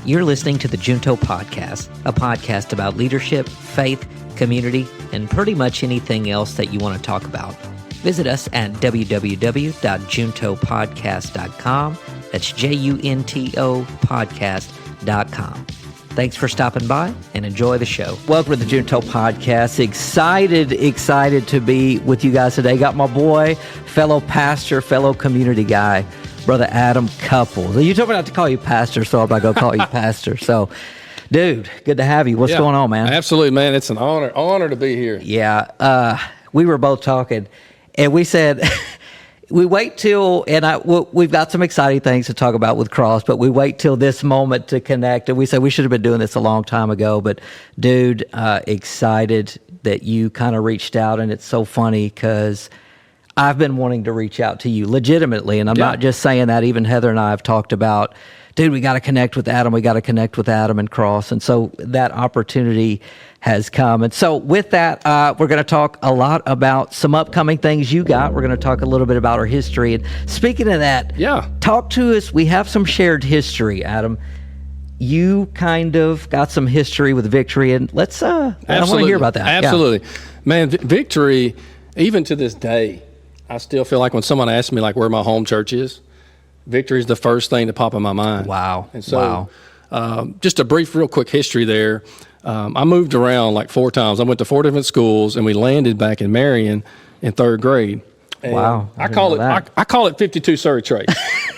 You're listening to the Junto Podcast, a podcast about leadership, faith, community, and pretty much anything else that you want to talk about. Visit us at www.juntopodcast.com. That's JUNTO podcast.com. Thanks for stopping by and enjoy the show. Welcome to the Junto Podcast. Excited to be with you guys today. Got my boy, fellow pastor, fellow community guy, Brother Adam Cupples. You told me not to call you pastor, so I'm not going to call you pastor. So, dude, good to have you. What's going on, man? Absolutely, man. It's an honor to be here. Yeah. We were both talking, and we said... We wait till, and we've got some exciting things to talk about with Cross, but we wait till this moment to connect. And we said we should have been doing this a long time ago. But, dude, excited that you kind of reached out. And it's so funny because I've been wanting to reach out to you legitimately. And I'm not just saying that. Even Heather and I have talked about, dude, we got to connect with Adam. We got to connect with Adam and Cross. And so that opportunity has come. And so with that, we're going to talk a lot about some upcoming things you got. We're going to talk a little bit about our history. And speaking of that, talk to us. We have some shared history, Adam. You kind of got some history with Victory, and let's, I want to hear about that. Absolutely. Yeah. Man, Victory, even to this day, I still feel like when someone asks me like where my home church is, Victory is the first thing to pop in my mind. Wow. And so just a brief, real quick history there. I moved around like 4 times. I went to 4 different schools, and we landed back in Marion in 3rd grade. And wow. I call it 52 Surrey Trace,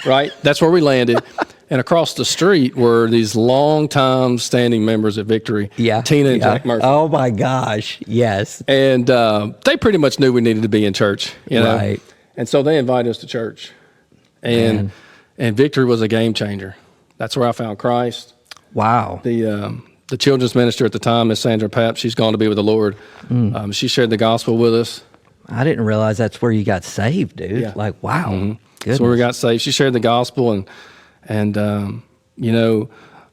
right? That's where we landed. And across the street were these long-time standing members at Victory, Tina and Jack Murphy. Oh, my gosh. Yes. And they pretty much knew we needed to be in church, you know? Right. And so they invited us to church. And Victory was a game changer. That's where I found Christ. Wow. The children's minister at the time, Miss Sandra Papp, she's gone to be with the Lord. She shared the gospel with us. I didn't realize that's where you got saved, dude. Yeah. Like, wow. Mm-hmm. That's where we got saved. She shared the gospel, and you know,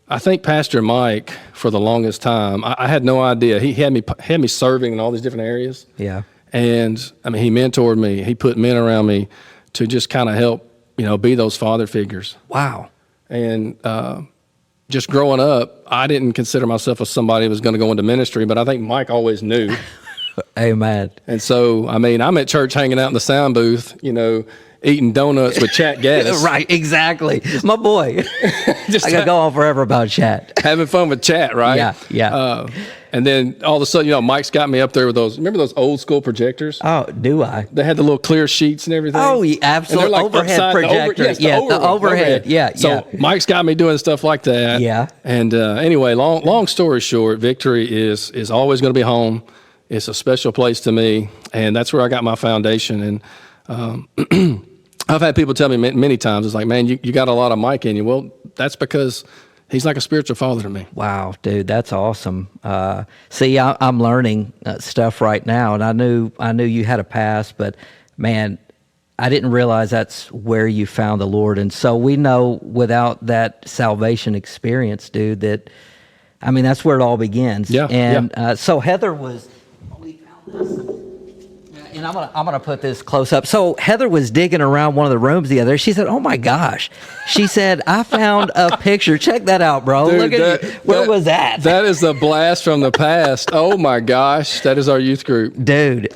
I think Pastor Mike, for the longest time, I had no idea. He had me serving in all these different areas. Yeah. And I mean, he mentored me. He put men around me to just kind of help, you know, be those father figures. Wow. And just growing up, I didn't consider myself as somebody who was going to go into ministry, but I think Mike always knew. Amen. And so, I mean, I'm at church hanging out in the sound booth, you know, eating donuts with Chat Gaddis. Right, exactly. My boy. I could go on forever about Chat. Having fun with Chat, right? Yeah. And then all of a sudden, you know, Mike's got me up there with those, remember those old school projectors? Oh, do I? They had the little clear sheets and everything. Oh, yeah, absolutely. Like overhead projectors. The overhead. Yeah. So Mike's got me doing stuff like that. Yeah. And anyway, long story short, Victory is always going to be home. It's a special place to me, and that's where I got my foundation. And I've had people tell me many times, it's like, man, you got a lot of Mike in you. Well, that's because he's like a spiritual father to me. Wow, dude, that's awesome. See, I'm learning stuff right now, and I knew you had a past, but man, I didn't realize that's where you found the Lord. And so we know without that salvation experience, dude, that, I mean, that's where it all begins. Yeah. And so Heather was, we found this. And I'm gonna put this close up. So Heather was digging around one of the rooms the other day. She said, "Oh my gosh!" She said, "I found a picture. Check that out, bro. Dude, look at you. Where was that? That is a blast from the past. Oh my gosh, that is our youth group, dude.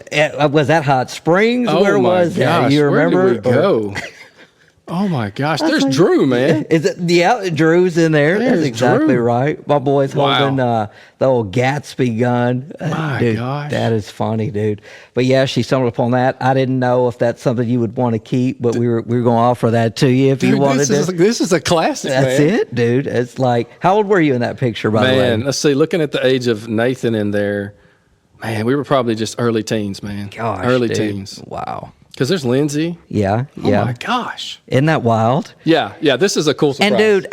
Was that Hot Springs? Where was that? You remember? Where did we go? Oh my gosh, there's Drew, man. Is it? Yeah, Drew's in there. That's exactly Drew. Right. My boy's holding the old Gatsby gun. My dude, gosh, that is funny, dude. But yeah, she stumbled upon that. I didn't know if that's something you would want to keep, but we were going to offer that to you if you wanted to. This is a classic. That's man. it, dude. It's like, how old were you in that picture, by the way? Man, let's see. Looking at the age of Nathan in there, man, we were probably just early teens, man. Gosh, early dude. teens. Wow. Because there's Lindsay. Yeah. Oh my gosh. Isn't that wild? Yeah. This is a cool surprise. And dude,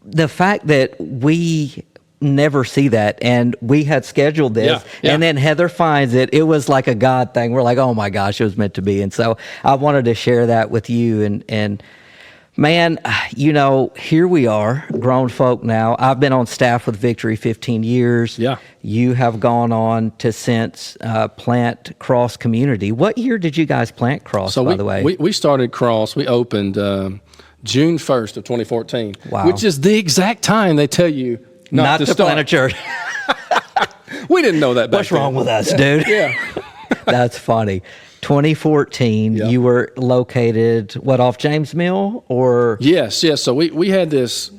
the fact that we never see that, and we had scheduled this, and then Heather finds it, it was like a God thing. We're like, oh my gosh, it was meant to be. And so I wanted to share that with you. And man, you know, here we are, grown folk now. I've been on staff with Victory 15 years. Yeah. You have gone on to since plant Cross Community. What year did you guys plant Cross, by the way? We started Cross. We opened June 1st of 2014, Wow. which is the exact time they tell you not to to start. plant a church. We didn't know that back What's then. wrong with us, dude? Yeah. That's funny. 2014, Yep. you were located, what, off James Mill or? Yes. So we had this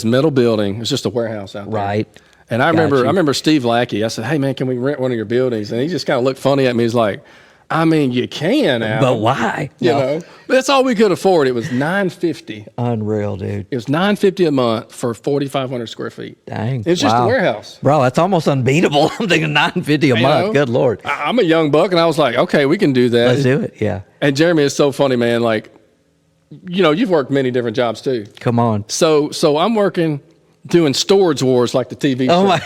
metal building. It was just a warehouse out there. Right. And I Got you. remember Steve Lackey. I said, "Hey man, can we rent one of your buildings?" And he just kind of looked funny at me. He's like, "I mean, you can, Al, But why? you No. know." But that's all we could afford. It was $950. Unreal, dude. It was $950 a month for 4,500 square feet. Dang. It's just a Wow. warehouse. Bro, that's almost unbeatable. I'm thinking $950 a You month. know? Good Lord. I'm a young buck, and I was like, "Okay, we can do that." Let's do it. Yeah. And Jeremy is so funny, man. Like, you know, you've worked many different jobs too. Come on. So I'm working doing Storage Wars like the TV Oh show. my.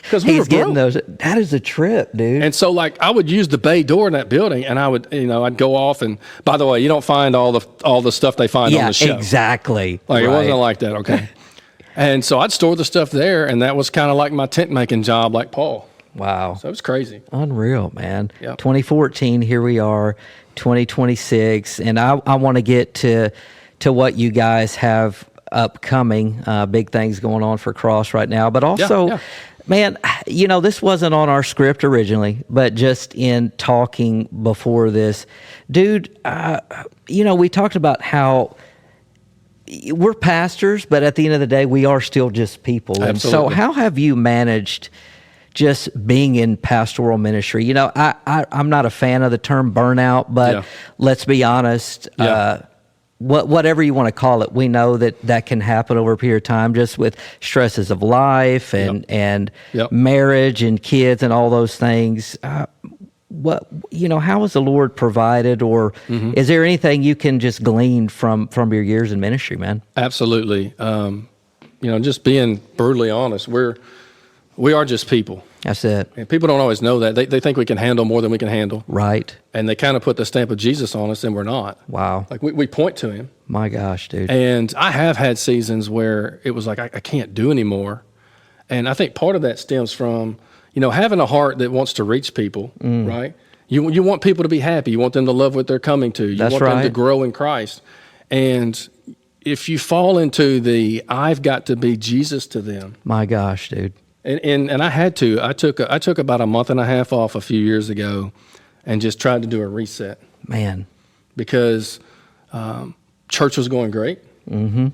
Because we were He's getting broke. those. That is a trip, dude. And so, like, I would use the bay door in that building, and I would, I'd go off. And by the way, you don't find all the stuff they find on yeah, the show. exactly. Like, it Right. wasn't like that, okay? And so I'd store the stuff there, and that was kind of like my tent making job, like Paul. Wow. So it was crazy. Unreal, man. Yep. 2014, here we are, 2026, and I want to get to what you guys have upcoming, big things going on for Cross right now, but also, yeah. man, this wasn't on our script originally, but just in talking before this, dude, we talked about how we're pastors, but at the end of the day, we are still just people. And so Absolutely. how have you managed just being in pastoral ministry? I'm not a fan of the term burnout, but Yeah. let's be honest, Yeah. whatever you want to call it, we know that can happen over a period of time just with stresses of life and, Yep. and Yep. marriage and kids and all those things. How has the Lord provided, or is there anything you can just glean from your years in ministry, man? Absolutely. Just being brutally honest, we are just people. That's it. And people don't always know that. They think we can handle more than we can handle. Right. And they kind of put the stamp of Jesus on us, and we're not. Wow. Like, we point to him. My gosh, dude. And I have had seasons where it was like, I can't do anymore. And I think part of that stems from, having a heart that wants to reach people, right? You want people to be happy. You want them to love what they're coming to. You That's want them to right. grow in Christ. And if you fall into the, I've got to be Jesus to them. My gosh, dude. And I had to. I took about a month and a half off a few years ago and just tried to do a reset. Man. Because church was going great. Mm-hmm.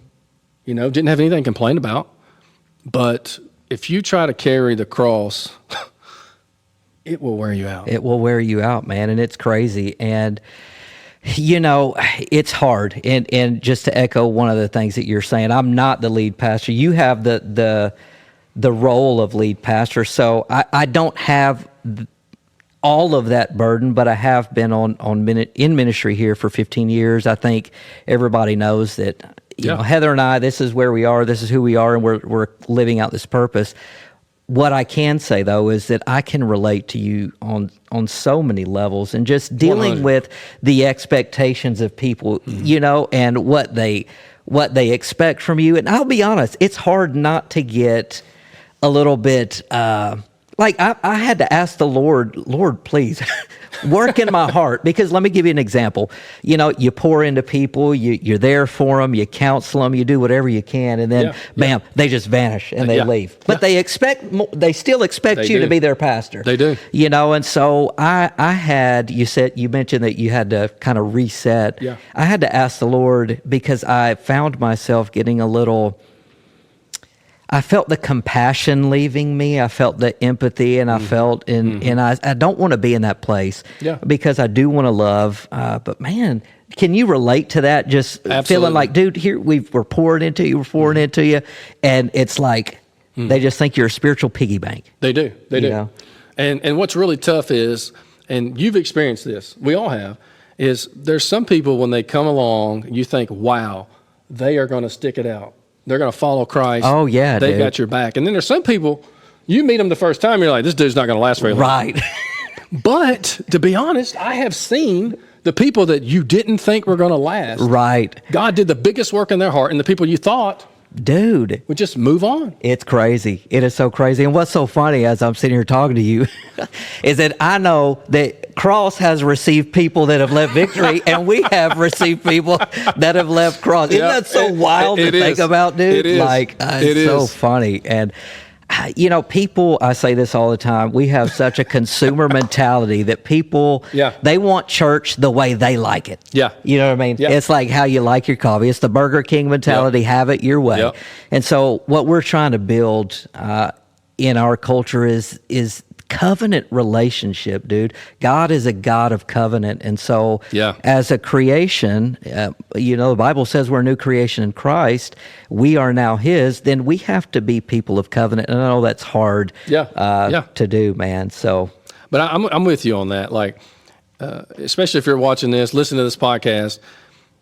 Didn't have anything to complain about. But if you try to carry the cross, it will wear you out. It will wear you out, man, and it's crazy. And it's hard. And just to echo one of the things that you're saying, I'm not the lead pastor. You have the role of lead pastor, so I don't have all of that burden, but I have been in ministry here for 15 years. I think everybody knows that. Heather and I, this is where we are. This is who we are, and we're living out this purpose. What I can say, though, is that I can relate to you on so many levels, and just dealing 100. with the expectations of people, and what they expect from you. And I'll be honest, it's hard not to get a little bit like I had to ask the Lord, please work in my heart, because let me give you an example. You pour into people, you're there for them, you counsel them, you do whatever you can, and then bam, they just vanish and they leave. But they still expect They you to do. be their pastor. They do. And so you mentioned that you had to kind of reset. Yeah. I had to ask the Lord, because I found myself getting I felt the compassion leaving me. I felt the empathy, and I felt, and I don't want to be in that place. Yeah. Because I do want to love. But man, can you relate to that? Just Absolutely. feeling like, dude, here we're pouring into you, and it's like they just think you're a spiritual piggy bank. They do. They do. Yeah. And what's really tough is, and you've experienced this, we all have, is there's some people when they come along, you think, wow, they are going to stick it out. They're going to follow Christ. Oh, yeah, They've dude. got your back. And then there's some people, you meet them the first time, you're like, this dude's not going to last very long. Right. But to be honest, I have seen the people that you didn't think were going to last. Right. God did the biggest work in their heart, and the people you thought Dude, We just move on. it's crazy. It is so crazy. And what's so funny as I'm sitting here talking to you is that I know that Cross has received people that have left Victory, and we have received people that have left Cross. Isn't that so wild to think about, dude? It is. Like, it's so funny. And you know, people, I say this all the time, we have such a consumer mentality that people, they want church the way they like it. Yeah. You know what I mean? Yeah. It's like how you like your coffee. It's the Burger King mentality, have it your way. Yep. And so what we're trying to build in our culture is covenant relationship, dude. God is a God of covenant. And so as a creation, you know, the Bible says we're a new creation in Christ. We are now his. Then we have to be people of covenant. And I know that's hard to do, man. So, but I'm with you on that. Like, especially if you're watching this, listen to this podcast,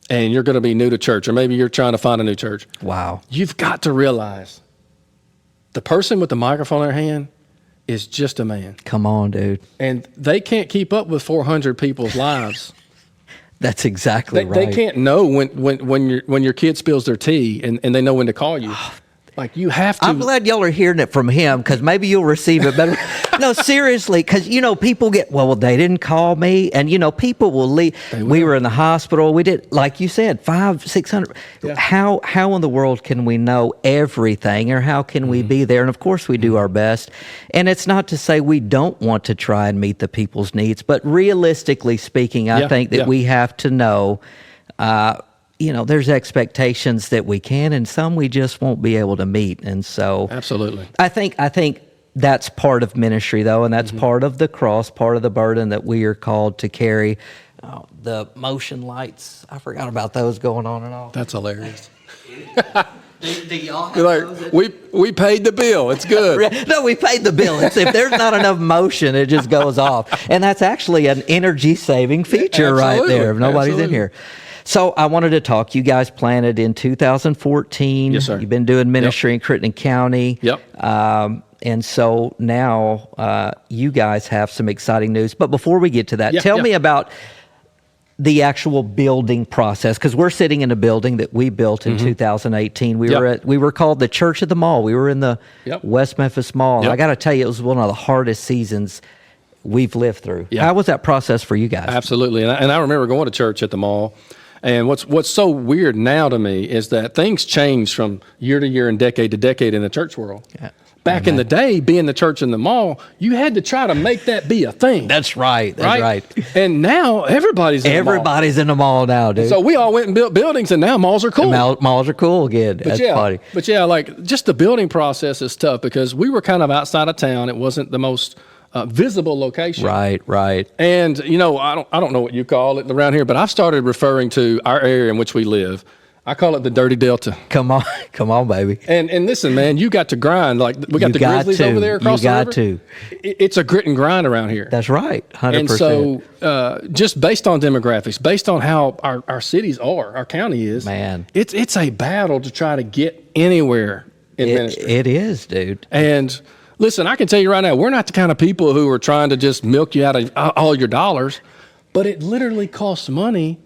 and you're going to be new to church, or maybe you're trying to find a new church. Wow. You've got to realize the person with the microphone in their hand is just a man. Come on, dude. And they can't keep up with 400 people's lives. That's exactly right. They can't know when your kid spills their tea, and they know when to call you. Like, you have to. I'm glad y'all are hearing it from him, because maybe you'll receive it better. No, seriously, because, you know, people get, well, they didn't call me. And, you know, people will leave. We were in the hospital. We did, like you said, 500, 600. Yeah. How in the world can we know everything, or how can we be there? And, of course, we do our best. And it's not to say we don't want to try and meet the people's needs. But realistically speaking, I think that we have to know, you know, there's expectations that we can, and some we just won't be able to meet. And so, absolutely, I think that's part of ministry, though, and that's part of the cross, part of the burden that we are called to carry. The motion lights, I forgot about those going on and off. That's hilarious. Do y'all have those? We paid the bill. It's good. No, we paid the bill. If there's not enough motion, it just goes off. And that's actually an energy-saving feature right there if nobody's in here. So I wanted to talk. You guys planted in 2014. Yes, sir. You've been doing ministry in Crittenden County. Yep. And so now you guys have some exciting news. But before we get to that, tell me about the actual building process, because we're sitting in a building that we built in 2018. We were called the Church at the Mall. We were in the West Memphis Mall. And I got to tell you, it was one of the hardest seasons we've lived through. How was that process for you guys? Absolutely. And I remember going to church at the mall. And what's so weird now to me is that things change from year to year and decade to decade in the church world. Yeah. Back in the day, being the church in the mall, you had to try to make that be a thing. That's right. That's right. And now everybody's in the mall now, dude. So we all went and built buildings, and now malls are cool. Malls are cool again. That's funny. But yeah, like, just the building process is tough, because we were kind of outside of town. It wasn't the most visible location. Right. And, you know, I don't know what you call it around here, but I've started referring to our area in which we live. I call it the Dirty Delta. Come on, baby. And listen, man, you got to grind. Like, we got the Grizzlies over there across the river. You got to. It's a grit and grind around here. That's right, 100%. And so, just based on demographics, based on how our cities are, our county is, man, it's a battle to try to get anywhere in ministry. It is, dude. And listen, I can tell you right now, we're not the kind of people who are trying to just milk you out of all your dollars, but it literally costs money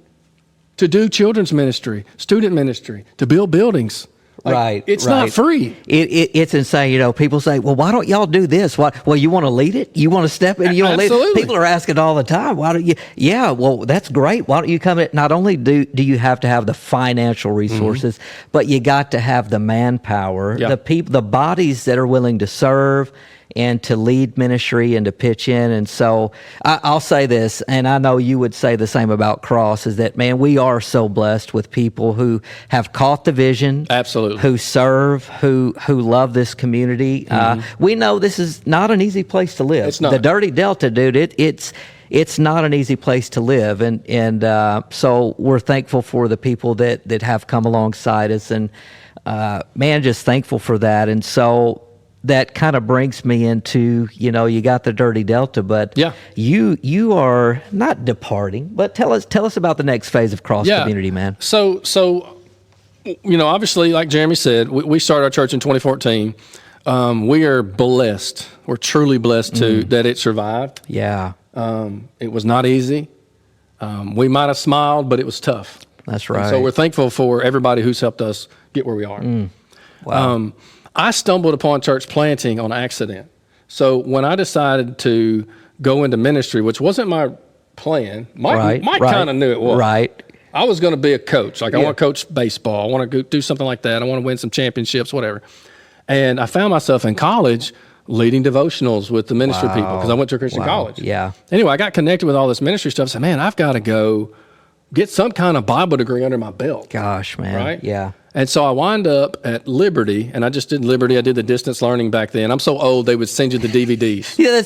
to do children's ministry, student ministry, to build buildings. Like, it's not free. It's insane. You know, people say, well, why don't y'all do this? Well, you want to lead it? You want to step in? You want to lead it? People are asking all the time, why don't you? Yeah, well, that's great. Why don't you come in? Not only do you have to have the financial resources, but you got to have the manpower, the bodies that are willing to serve and to lead ministry and to pitch in. And so I'll say this, and I know you would say the same about Cross, is that, man, we are so blessed with people who have caught the vision. Absolutely. Who serve, who love this community. We know this is not an easy place to live. It's not. The Dirty Delta, dude, it's not an easy place to live. And so we're thankful for the people that have come alongside us, and man, just thankful for that. And so that kind of brings me into, you know, you got the Dirty Delta, but you are not departing. But tell us about the next phase of Cross Community, man. So you know, obviously, like Jeremy said, we started our church in 2014. We are blessed. We're truly blessed that it survived. Yeah. It was not easy. We might have smiled, but it was tough. That's right. And so we're thankful for everybody who's helped us get where we are. Wow. I stumbled upon church planting on accident. So when I decided to go into ministry, which wasn't my plan, Mike kind of knew it was. Right. I was going to be a coach. Like, I want to coach baseball. I want to do something like that. I want to win some championships, whatever. And I found myself in college leading devotionals with the ministry people because I went to a Christian college. Yeah. Anyway, I got connected with all this ministry stuff. I said, man, I've got to go get some kind of Bible degree under my belt. Gosh, man. Right? Yeah. And so I wind up at Liberty, and I just did Liberty. I did the distance learning back then. I'm so old, they would send you the DVDs. Yeah,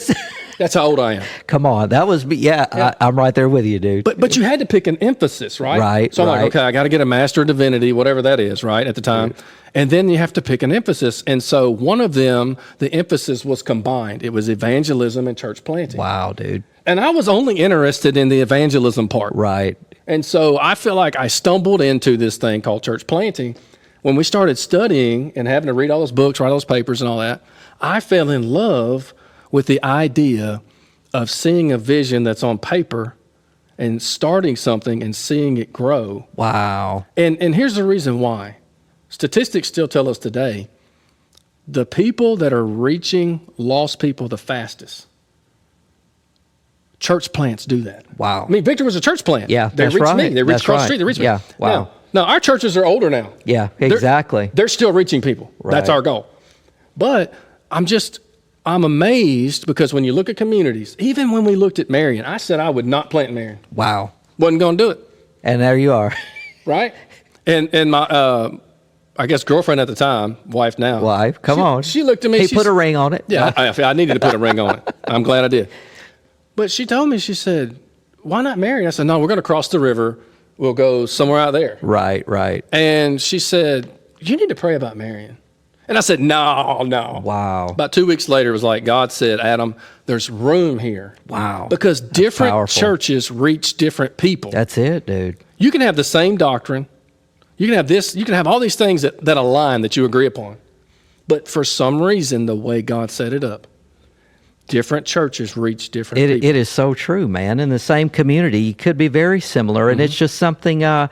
That's how old I am. come on. That was me. Yeah. I'm right there with you, dude. But you had to pick an emphasis, right? Right, So I'm right. like, okay, I got to get a Master of Divinity, whatever that is, right, at the time. And then you have to pick an emphasis. And so one of them, the emphasis was combined. It was evangelism and church planting. Wow, dude. And I was only interested in the evangelism part. Right. And so I feel like I stumbled into this thing called church planting. When we started studying and having to read all those books, write all those papers and all that, I fell in love with the idea of seeing a vision that's on paper and starting something and seeing it grow. Wow. And here's the reason why. Statistics still tell us today, the people that are reaching lost people the fastest, church plants do that. Wow. I mean, Victor was a church plant. Yeah, They that's reached right. me. They reached That's across right. the street. They reached me. Yeah, wow. Now, our churches are older now. Yeah, They're- exactly. They're still reaching people. That's Right. our goal. But I'm amazed because when you look at communities, even when we looked at Marion, I said I would not plant Marion. Wow. Wasn't going to do it, And there you are. right? And my, I guess girlfriend at the time, wife now. Wife, come on. She looked at me. He she put a s- ring on it. Yeah, I needed to put a ring on it. I'm glad I did. But she told me, she said, why not Marion? I said, no, we're going to cross the river. We'll go somewhere out there. Right, right. And she said, you need to pray about Marion. And I said, no. Wow. About 2 weeks later, it was like, God said, Adam, there's room here. Wow. Because different powerful. churches reach different people. That's it, dude. You can have the same doctrine. You can have this. You can have all these things that align that you agree upon. But for some reason, the way God set it up, different churches reach different people. It is so true, man. In the same community, you could be very similar, and it's just something. And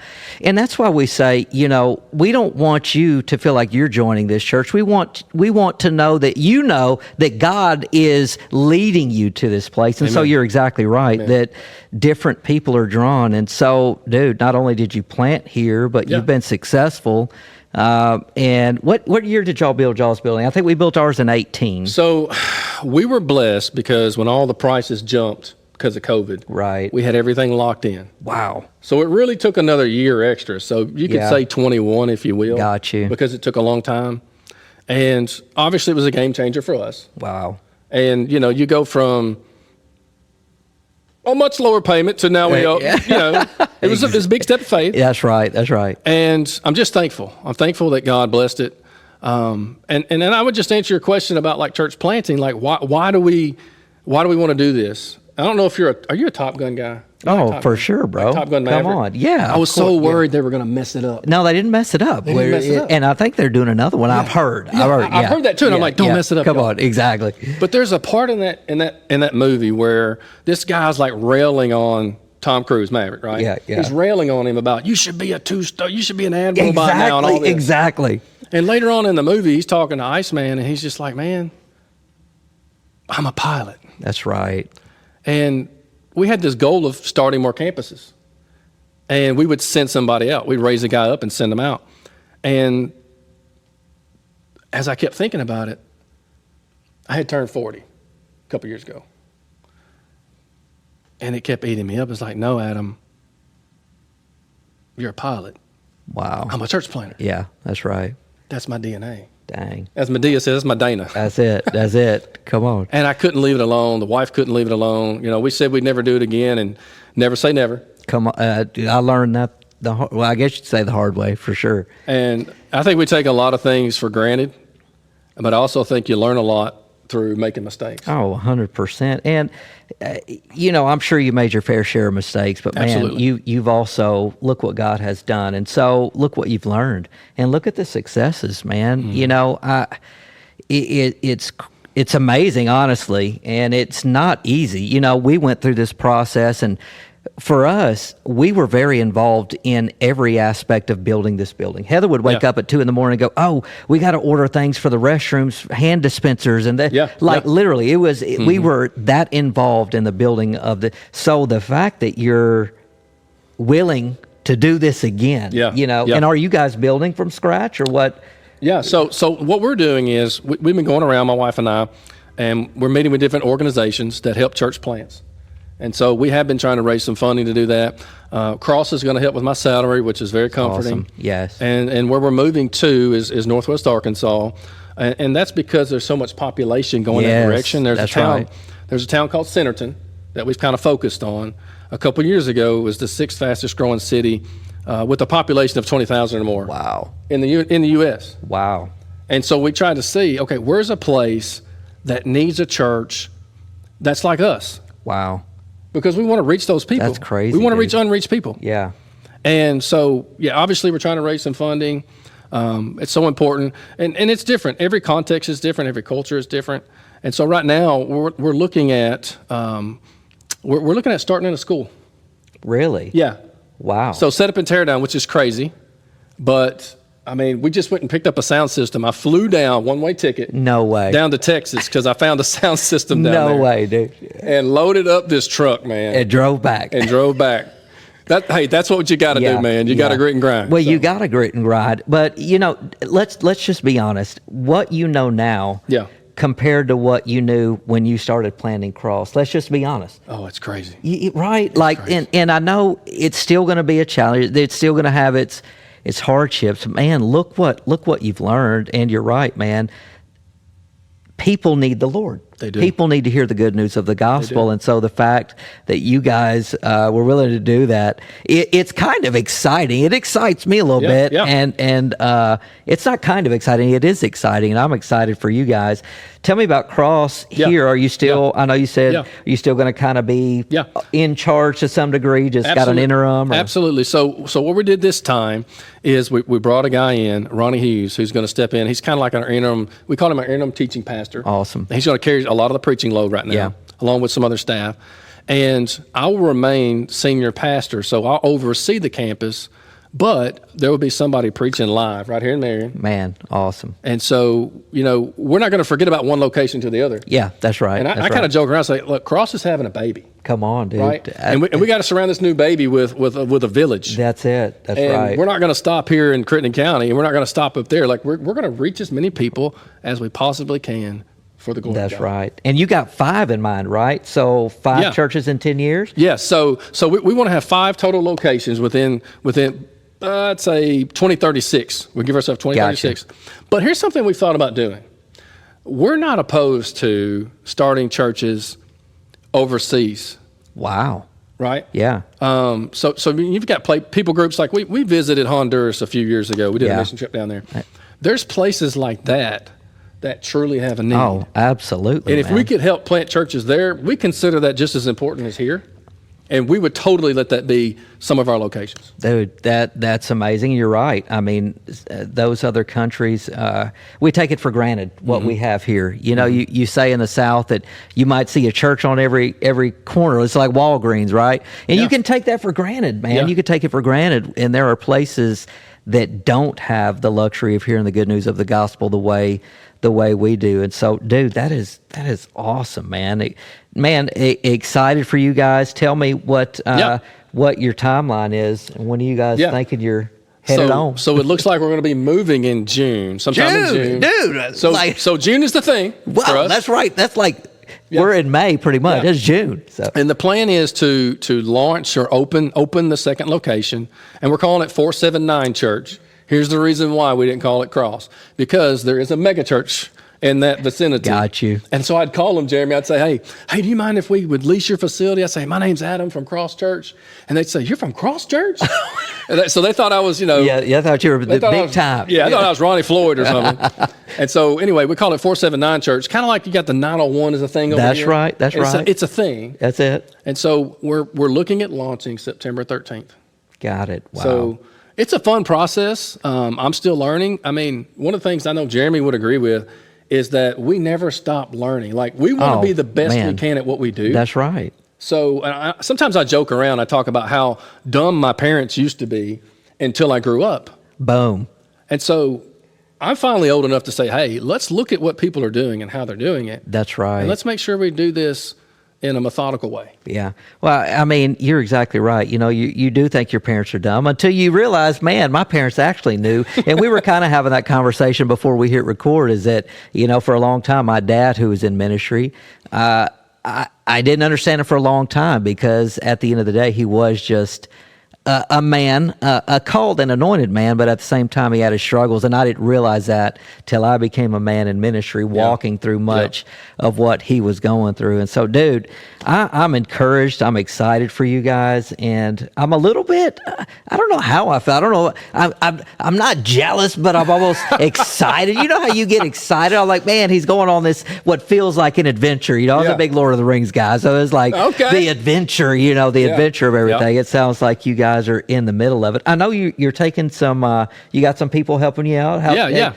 that's why we say, we don't want you to feel like you're joining this church. We want to know that God is leading you to this place, and so Amen. you're exactly right that different people are drawn. And so, dude, not only did you plant here, but Yeah. you've been successful. And what year did y'all build y'all's building? I think we built ours in 18. So we were blessed because when all the prices jumped because of COVID, Right. we had everything locked in. Wow. So it really took another year extra. So you could Yeah. say 21, if you will. Got you. Because it took a long time. And obviously it was a game changer for us. Wow. And, you go from a much lower payment to now it was a big step of faith. That's right. That's right. And I'm just thankful. I'm thankful that God blessed it. And then I would just answer your question about like church planting. Like, why do we want to do this? I don't know if are you a Top Gun guy? Oh, Top for Gun? sure, bro. Like Top Gun Come Maverick? on. Yeah. I was of so course, yeah. worried they were going to mess it up. No, they didn't mess it up. They didn't mess it up. And I think they're doing another one. I've heard. I've heard that too, and I'm like, don't mess it up, Come y'all. on. Exactly. But there's a part in that movie where this guy's like railing on Tom Cruise, Maverick, right? Yeah, yeah. He's railing on him about you should be a two-star, you should be an admiral by now, and all this. Exactly. And later on in the movie, he's talking to Iceman, and he's just like, man, I'm a pilot. That's right. And we had this goal of starting more campuses. And we would send somebody out. We'd raise a guy up and send him out. And as I kept thinking about it, I had turned 40 a couple years ago. And it kept eating me up. It's like, no, Adam, you're a pilot. Wow. I'm a church planter. Yeah, that's right. That's my DNA. Dang. As Medea says, that's my Dana. That's it. That's it. Come on. And I couldn't leave it alone. The wife couldn't leave it alone. We said we'd never do it again, and never say never. Come on. I learned that I guess you'd say the hard way for sure. And I think we take a lot of things for granted, but I also think you learn a lot through making mistakes. Oh, 100%. And, I'm sure you made your fair share of mistakes, but man, Absolutely. you've also, look what God has done. And so look what you've learned and look at the successes, man. Mm-hmm. It's amazing, honestly, and it's not easy. We went through this process and for us, we were very involved in every aspect of building this building. Heather would wake Yeah. up at 2 a.m. and go, "Oh, we got to order things for the restrooms, hand dispensers," and that. Yeah, Like yeah. literally, we were that involved in the building of the. So the fact that you're willing to do this again, Yeah, yeah. yeah. And are you guys building from scratch or what? Yeah. So what we're doing is we've been going around, my wife and I, and we're meeting with different organizations that help church plants. And so we have been trying to raise some funding to do that. Cross is going to help with my salary, which is very comforting. Awesome. Yes. And where we're moving to is Northwest Arkansas, and that's because there's so much population going that Yes, direction. There's that's a town. right. There's a town called Centerton that we've kind of focused on. A couple years ago, it was the sixth fastest growing city with a population of 20,000 or more. Wow. In the U.S. Wow. And so we tried to see, okay, where's a place that needs a church that's like us? Wow. Because we want to reach those people. That's crazy, We want to dude. reach unreached people. Yeah. And so, yeah, obviously we're trying to raise some funding. It's so important. And it's different. Every context is different. Every culture is different. And so right now we're looking at we're looking at starting in a school. Really? Yeah. Wow. So set up and tear down, which is crazy. But I mean, we just went and picked up a sound system. I flew down, one-way ticket. No way. Down to Texas because I found a sound system down there. No way, dude. And loaded up this truck, man. It drove back. And drove back. That's what you got to do, man. You got to grit and grind. Well, So, you got to grit and grind. But let's just be honest. What you know now, Yeah. compared to what you knew when you started planting Cross. Let's just be honest. Oh, it's crazy. Right? Like, and I know it's still going to be a challenge. It's still going to have its hardships. Man, look what you've learned. And you're right, man. People need the Lord. They do. People need to hear the good news of the gospel. And so the fact that you guys were willing to do that, it's kind of exciting. It excites me a little bit. yeah. And it's not kind of exciting. It is exciting. And I'm excited for you guys. Tell me about Cross Yeah. here. Are you still, I know you said, Yeah. are you still going to kind of be Yeah. in charge to some degree, just got an Absolutely. interim? Or? Absolutely. So what we did this time is we brought a guy in, Ronnie Hughes, who's going to step in. He's kind of like our interim. We call him our interim teaching pastor. Awesome. He's going to carry a lot of the preaching load right now, Yeah. along with some other staff. And I will remain senior pastor, so I'll oversee the campus, but there will be somebody preaching live right here in Marion. Man, awesome. And so, we're not going to forget about one location to the other. Yeah, that's right. And I kind of joke around and say, look, Cross is having a baby. Come on, dude. Right, and we got to surround this new baby with a village. That's it. That's And right. we're not going to stop here in Crittenden County, and we're not going to stop up there. Like we're going to reach as many people as we possibly can for the glory of That's God. right. And you got 5 in mind, right? So 5 Yeah. churches in 10 years? Yes. So we want to have 5 total locations within I'd say 2036. We give ourselves 2036. But here's something we've thought about doing. We're not opposed to starting churches overseas, Wow. right? Yeah. So you've got people groups like we visited Honduras a few years ago. We did a Yeah. mission trip down there. There's places like that truly have a need. Oh, absolutely. and if man. we could help plant churches there, we consider that just as important as here. And we would totally let that be some of our locations. Dude, that's amazing. You're right. I mean, those other countries, we take it for granted what we have here. You say in the South that you might see a church on every corner. It's like Walgreens, right? And Yeah. you can take that for granted, man. Yeah. You can take it for granted. And there are places that don't have the luxury of hearing the good news of the gospel the way we do. And so, dude, that is awesome, man. Excited for you guys. Tell me what your timeline is, and when are you guys thinking you're headed on? So it looks like we're going to be moving in June, sometime in June. Dude. So June is the thing for Wow, us. that's right. That's like we're in May, pretty much. Yeah. It's June. So And the plan is to launch or open the second location, and we're calling it 479 Church. Here's the reason why we didn't call it Cross, because there is a mega church in that vicinity. Got you. And so I'd call them, Jeremy. I'd say, hey, do you mind if we would lease your facility? I'd say, my name's Adam from Cross Church. And they'd say, you're from Cross Church? So they thought I was, yeah, I thought you were the big time. Yeah, I thought I was Ronnie Floyd or something. And so anyway, we call it 479 Church. Kind of like you got the 901 as a thing over That's here. right. That's And right. It's a thing. That's it. And so we're looking at launching September 13th. Got it. Wow. So it's a fun process. I'm still learning. I mean, one of the things I know Jeremy would agree with is that we never stop learning. Like we want to be the best we can at what we do. That's right. So sometimes I joke around. I talk about how dumb my parents used to be until I grew up. Boom. And so I'm finally old enough to say, hey, let's look at what people are doing and how they're doing it. That's right. And let's make sure we do this in a methodical way. Yeah. Well, I mean, you're exactly right. You know, you do think your parents are dumb until you realize, man, my parents actually knew. And we were kind of having that conversation before we hit record, is that, you know, for a long time, my dad, who was in ministry, I didn't understand it for a long time, because at the end of the day, he was just a man, a called and anointed man, but at the same time, he had his struggles. And I didn't realize that till I became a man in ministry, walking through much of what he was going through. And so, dude, I'm encouraged. I'm excited for you guys. And I'm a little bit, I don't know how I felt. I don't know. I'm not jealous, but I'm almost excited. You know how you get excited? I'm like, man, he's going on this, what feels like an adventure. You know, I'm a big Lord of the Rings guy. So it's like the adventure, you know, the adventure of everything. It sounds like you guys are in the middle of it. I know you're taking some, you got some people helping you out.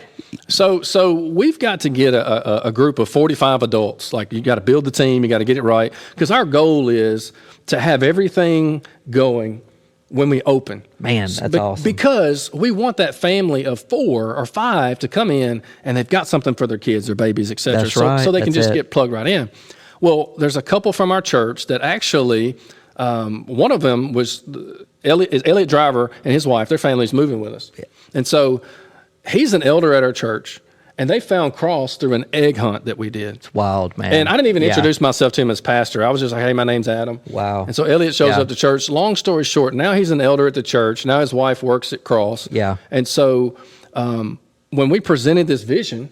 So we've got to get a group of 45 adults. Like, you got to build the team, you got to get it right, because our goal is to have everything going when we open. Man, that's awesome. Because we want that family of 4 or 5 to come in and they've got something for their kids, their babies, etc. That's right. So they can just get plugged right in. Well, there's a couple from our church that actually, one of them was Elliot Driver and his wife. Their family's moving with us. And so he's an elder at our church, and they found Cross through an egg hunt that we did. It's wild, man. And I didn't even introduce myself to him as pastor. I was just like, hey, my name's Adam. Wow. And so Elliot shows up to church. Long story short, now he's an elder at the church. Now his wife works at Cross. Yeah. And so when we presented this vision,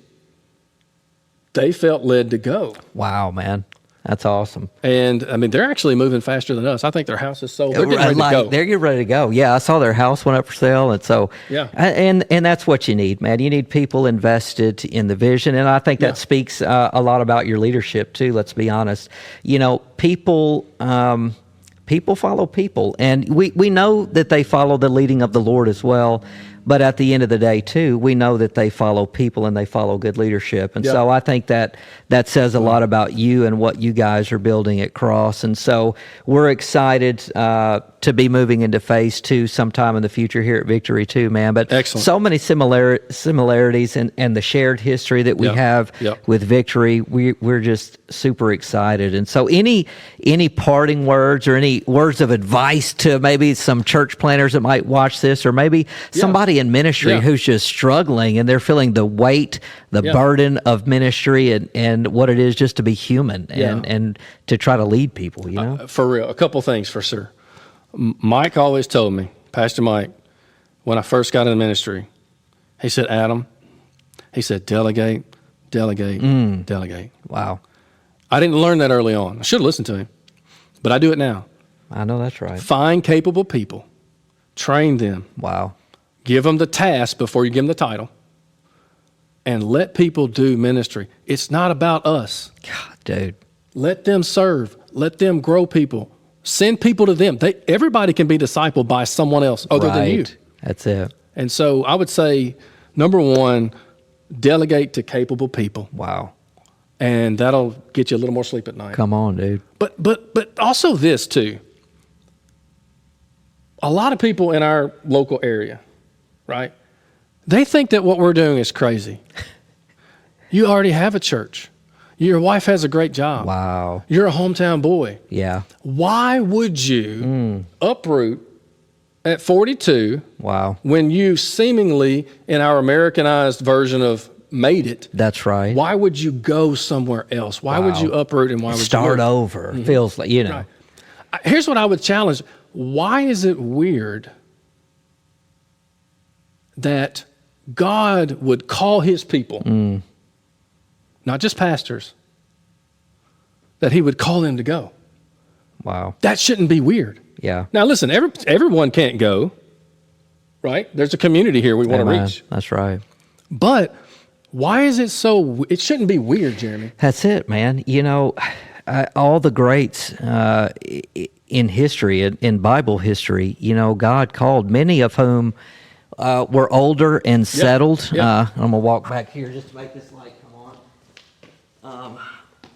they felt led to go. Wow, man. That's awesome. And I mean, they're actually moving faster than us. I think their house is sold. They're getting ready to go. They're getting ready to go. Yeah, I saw their house went up for sale, and so and that's what you need, man. You need people invested in the vision, and I think that speaks a lot about your leadership too. Let's be honest. You know, people follow people, and we know that they follow the leading of the Lord as well. But at the end of the day, too, we know that they follow people and they follow good leadership. And so I think that says a lot about you and what you guys are building at Cross. And so we're excited to be moving into phase 2 sometime in the future here at Victory too, man. But so many similarities and the shared history that we have with Victory. We're just super excited. And so any parting words or any words of advice to maybe some church planners that might watch this, or maybe somebody in ministry who's just struggling and they're feeling the weight, the burden of ministry and what it is just to be human and to try to lead people, you know? For real, a couple things for sure. Mike always told me, Pastor Mike, when I first got into ministry, he said, Adam, he said, delegate, delegate. Wow. I didn't learn that early on. I should have listened to him, but I do it now. I know that's right. Find capable people, train them. Wow. Give them the task before you give them the title, and let people do ministry. It's not about us. God, dude. Let them serve. Let them grow people. Send people to them. Everybody can be discipled by someone else other than you. That's it. And so I would say, number 1, delegate to capable people. Wow. And that'll get you a little more sleep at night. Come on, dude. But also this too. A lot of people in our local area, right? They think that what we're doing is crazy. You already have a church. Your wife has a great job. Wow. You're a hometown boy. Yeah. Why would you uproot at 42 when you seemingly, in our Americanized version of made it? That's right. Why would you go somewhere else? Why would you uproot and why would you start over? Feels like, you know. Right. Here's what I would challenge. Why is it weird that God would call his people, not just pastors, that he would call them to go? Wow. That shouldn't be weird. Yeah. Now listen, everyone can't go, right? There's a community here we want to reach. That's right. But why is it so, it shouldn't be weird, Jeremy. That's it, man. You know, all the greats in history, in Bible history, you know, God called, many of whom were older and settled. I'm going to walk back here just to make this light come on.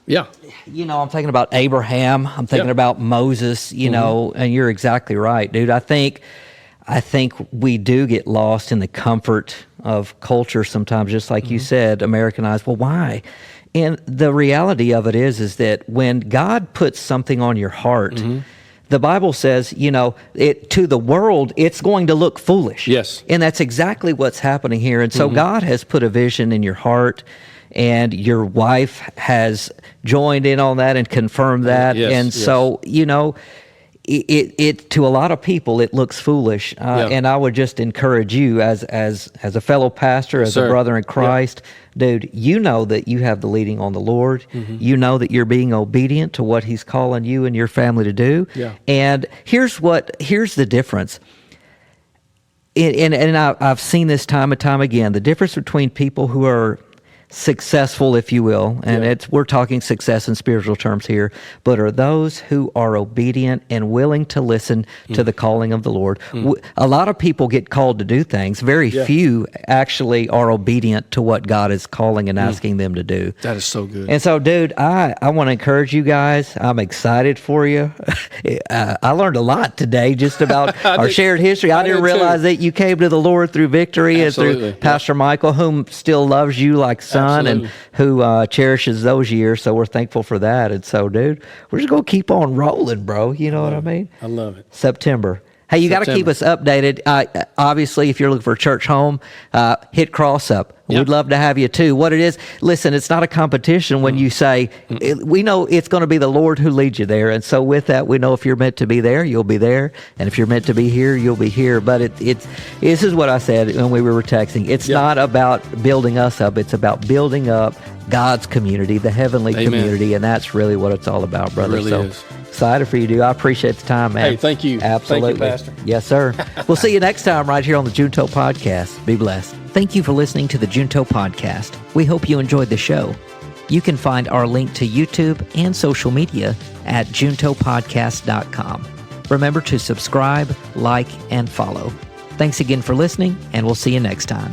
Yeah. I'm thinking about Abraham. I'm thinking about Moses, and you're exactly right, dude. I think we do get lost in the comfort of culture sometimes, just like you said, Americanized. Well, why? And the reality of it is that when God puts something on your heart, the Bible says, to the world, it's going to look foolish. Yes. And that's exactly what's happening here. And so God has put a vision in your heart, and your wife has joined in on that and confirmed that. So, it to a lot of people, it looks foolish. And I would just encourage you as a fellow pastor, as a brother in Christ, dude, you know that you have the leading on the Lord. You know that you're being obedient to what He's calling you and your family to do. Yeah. And here's the difference. And I've seen this time and time again, the difference between people who are successful, if you will, and we're talking success in spiritual terms here, but are those who are obedient and willing to listen to the calling of the Lord. A lot of people get called to do things. Very few actually are obedient to what God is calling and asking them to do. That is so good. And so, dude, I want to encourage you guys. I'm excited for you. I learned a lot today just about our shared history. I didn't realize that you came to the Lord through Victory and through Pastor Michael, whom still loves you like son. And who cherishes those years. So we're thankful for that. And so, dude, we're just going to keep on rolling, bro. You know what I mean? I love it. September. Hey, you got to keep us updated. Obviously, if you're looking for a church home, hit Cross Up. We'd love to have you too. What it is, listen, it's not a competition when you say, we know it's going to be the Lord who leads you there. And so with that, we know if you're meant to be there, you'll be there. And if you're meant to be here, you'll be here. But this is what I said when we were texting. It's not about building us up. It's about building up God's community, the heavenly community. And that's really what it's all about, brother. It really is. Excited for you, dude. I appreciate the time, man. Hey, thank you. Absolutely. Thank you, Pastor. Yes, sir. We'll see you next time right here on the Junto Podcast. Be blessed. Thank you for listening to the Junto Podcast. We hope you enjoyed the show. You can find our link to YouTube and social media at juntopodcast.com. Remember to subscribe, like, and follow. Thanks again for listening, and we'll see you next time.